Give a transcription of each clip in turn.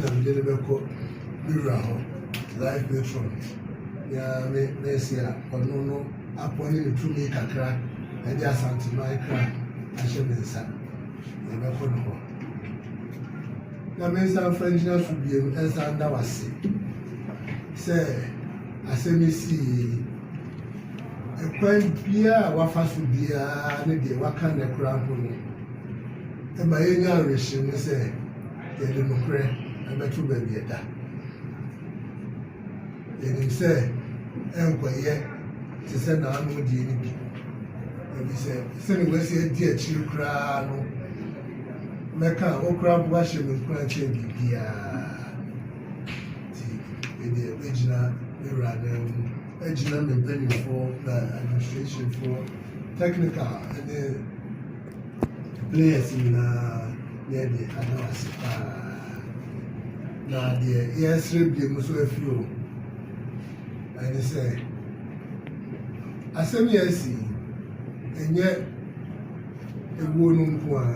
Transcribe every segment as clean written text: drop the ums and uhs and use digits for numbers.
na mede ne bɛkɔ bɛwura hɔ life patron ya mesi a ɔno no apɔne ne tumi kakra ɛde asantema kra ahyɛ me nsa yɛbɛkɔ no hɔ na me nsa mfa ngyina so biem ɛnsa nda wase sɛ asɛm sii ɛkwan biara a wafa so biara ne deɛ waka ne kora mpo no ɛma yɛnya awerɛhyɛ mu sɛ yɛde nokorɛ ɛbɛto baabi ɛda yɛnim sɛ ɛnkɔyɛ te sɛ naano die no bi ebi sɛ sɛne wɔasi adi akyiri koraa no mɛka a wokora mpo ahyɛ me nkora nkyɛn biribiara nti yɛde ɛbɛgyina mewura no mu agyina me mpanimfoɔ na administrationfoɔ technical ɛne players nyinaa na yɛde ada wase paa na deɛ yɛsrɛ biem nso afiri o ɛne sɛ asɛm yɛ asi ɛnyɛ ewuo no nko a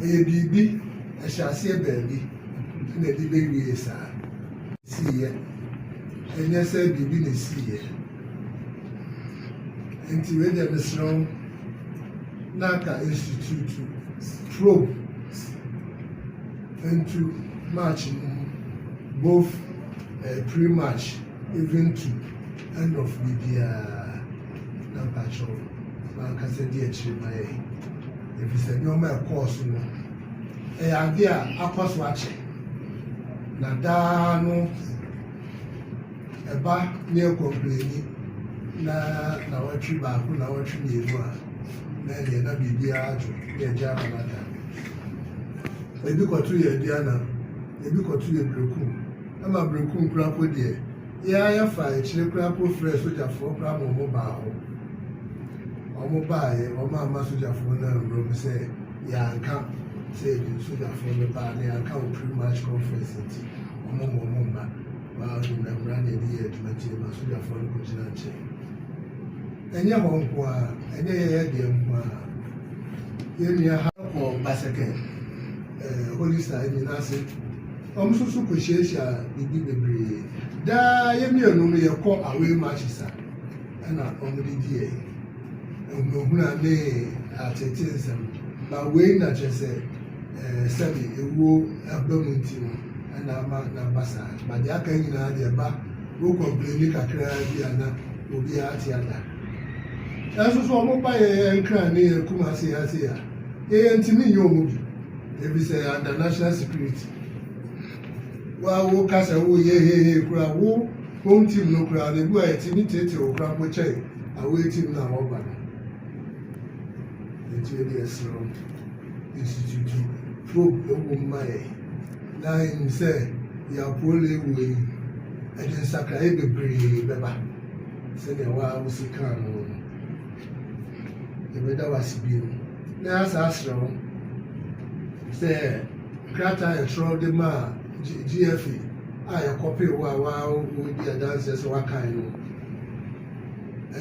ɛyɛ biribi ɛhyɛ aseɛ baabi na ɛde bɛwie saa siiɛ ɛnyɛ sɛ biribi na siiɛ nti wei deɛ mesrɛ wo na aka institute probe into match no both pre-match even to end of the year na mpakyɛw mankasa di akyire ma yɛ ɛfisɛ nneɔma ɛkɔɔ so no ɛyɛ ade a akɔ so akyɛ na daa no ɛba ne ɛkɔmpleni na wɔtwe baako na wɔtwe mmienu a na ɛdeɛ na biribiara adwo ne ɛgye ama no ada ebi kɔto yɛ aduana ebi kɔto yɛ brekum ama brekum kora po deɛ yɛfa akyire kora po frɛ sogyafoɔ kora ma ɔmo baa hɔ ɔmo baayɛ ɔmo ama sogyafoɔ no awuram sɛ yɛanka sɛ yɛde sogyafoɔ no baa na yɛanka wɔ pre-match conference nti ɔmo ma ɔmo mma wɔaho na mmara na ɛde yɛ adwuma nti ma sogyafoɔ no kɔgyina nkyɛn ɛnyɛ hɔ nko a ɛnyɛ yɛyɛ deɛ nko a yɛnnua ha kɔ basɛkɛ holista nyinaa ase ɔmo nso so kɔhyiahyia biribi bebree daa yɛmmienu no yɛkɔ away matches a ɛna ɔmo de di yɛ ohunahuna ne atete nsɛm na wei na kyerɛ sɛ sɛbi ewuo aba mu nti no ɛna ama na basa bade aka nyinaa deɛ ba wo kɔmpleni kakra bi a na obiara te ada ɛnso so ɔmo ba yɛ nkra ne yɛ kum ase a yɛyɛ ntumi nyɛ ɔmo bi ebi sɛ under national security wo kasa wo yɛ kura wo home team no kura de bu a yɛte ne tete wo kura po kyɛn away team na wɔba no nti yɛde ɛsrɛ institute probe ɛwɔ mma yɛ na ɛnim sɛ yɛapole wɔ yi ɛde nsakraeɛ bebree bɛba sɛdeɛ waa wo sika no yɛbɛda wase bio na yɛasa asrɛ wo sɛ krataa yɛtwerɛ de ma a GFA a yɛkɔpee wo a wodi adanseɛ sɛ wakan no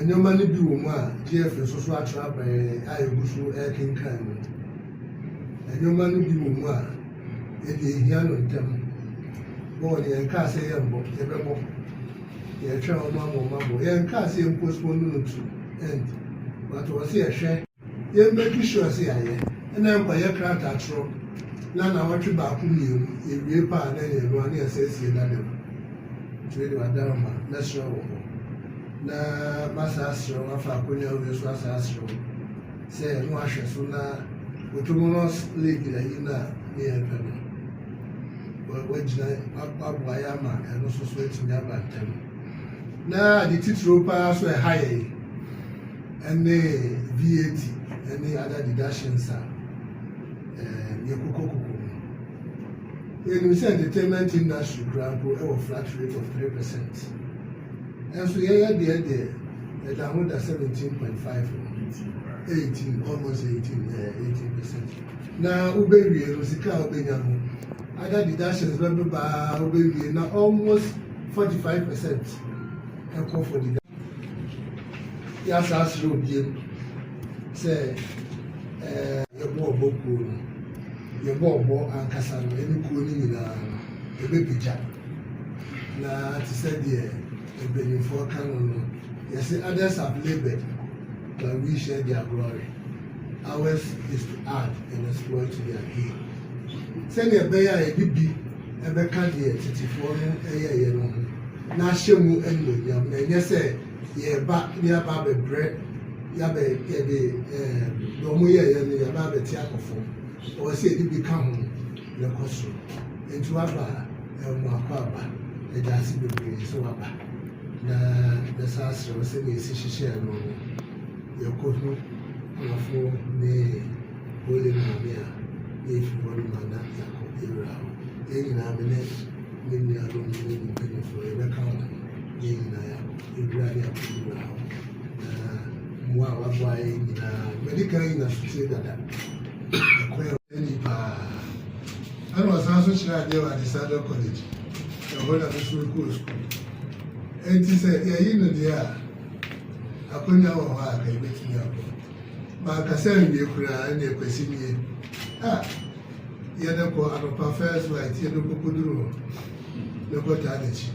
nneɛma no bi wɔ mu a GFA nso so atwerɛ abɛn a yɛgu so ɛkenkan no nneɛma no bi wɔ mu a yɛde ehia no ntɛm bɔɔl yɛnkaa sɛ yɛmbɔ yɛbɛbɔ yɛtwɛn ɔmo amɔ yɛnkaa sɛ yɛmpostpone no to end but wɔ sɛ yɛhwɛ yɛmbɛki sure sɛ yɛayɛ ɛna nkɔyɛ krataa twerɛ na wɔtwe baako mmienu ewie paa na yɛn no ne yɛsɛ sie da dem twe de wadam ma mɛsrɛ wɔ hɔ na masa asrɛ wɔn afa akonnwa wie so asa asrɛ wɔn sɛ no ahwɛ so na autonomous league ayi na ne yɛn pɛ no wɔgyina aboa yɛ ama ɛno nso so atumi aba ntɛm na ade titiro paa so ɛha yɛn ɛne VAT ɛne other deductions a yɛkokɔ yɛnim sɛ entertainment industry kora mpo ɛwɔ flat rate of 3%. Ɛnso yɛyɛ deɛ ɛda ho da 17.5 18 almost 18%. Na wobɛwie no sika a wobɛnya ho other deductions bɛbɛbaa wobɛwie na almost 45% ɛkɔ for deduction. Yɛasa asrɛ obiem sɛ yɛbɔ ɔbɔkuo no yɛbɔɔbɔ ankasa no ɛne kuo no nyinaa no ɛbɛpagya na te sɛ deɛ mpanimfoɔ ka no no yɛsɛ others have labored but we share their glory. Ours is to add and exploit their gain. Sɛnea ɛbɛyɛ a yɛde bi ɛbɛka deɛ tetefoɔ no ɛyɛyɛ no ho na ahyɛ mu animuonyam na ɛnyɛ sɛ yɛba ne aba abɛbrɛ yɛde deɛ ɔmo yɛyɛ no yɛba abɛte akɔfo ɔwɔ sɛ yɛde bi ka ho na ɛkɔ soro nti waba ɛmo akɔ aba ɛde ase bebree so waba na bɛsa aserɛ sɛnea ɛsi hyehyɛ no yɛkɔ ho amafo ne wole maame a yɛfiri hɔ no ma na yɛakɔ yɛwura hɔ yɛn nyinaa me ne nuadom ne mpanimfoɔ yɛbɛka ho yɛn nyinaa yɛakɔ yɛwura ne akɔ yɛwura hɔ na mmoa a waboa yɛn nyinaa mɛde kan nyina sotire dada ɛkɔ yɛ ani paa ɛna ɔsan so kyerɛ adeɛ wɔ Adesado College ɛhɔ na me so kɔɔ sukuu ɛnti sɛ yɛyi no deɛ a akonnwa wɔ hɔ a ka yɛbɛtumi akɔ baakasa nwie koraa ɛna ɛkwasi nie a yɛde kɔ anɔpa first light yɛde kɔkɔduru hɔ yɛkɔtaa n'akyi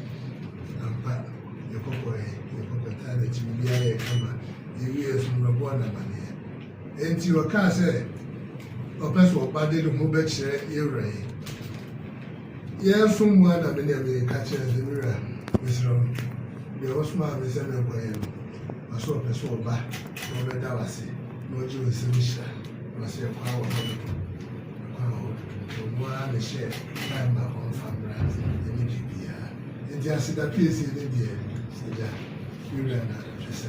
ampa yɛkɔkɔtaa n'akyi biribiara yɛ kama yɛwie so mmɔbɔ anamanneɛ ɛnti ɔkaa sɛ ɔpɛ sɛ ɔba de ne ho bɛkyerɛ yɛwura yi yɛnso mmoa na me ne ka kyerɛ sɛ mewura mesrɛ wo deɛ wɔsomaa me sɛ menkɔyɛ no ɔsɛ ɔpɛ sɛ ɔba na ɔbɛda wase na ɔgye wo nsɛm hyira na ɔsɛ ɛkwa wɔ hɔ dodo ɔmoa ne hyɛ time a ɔmfa mmra ɛne biribiara nti aseda piesie ne deɛ sɛgya mewura na adwesɛ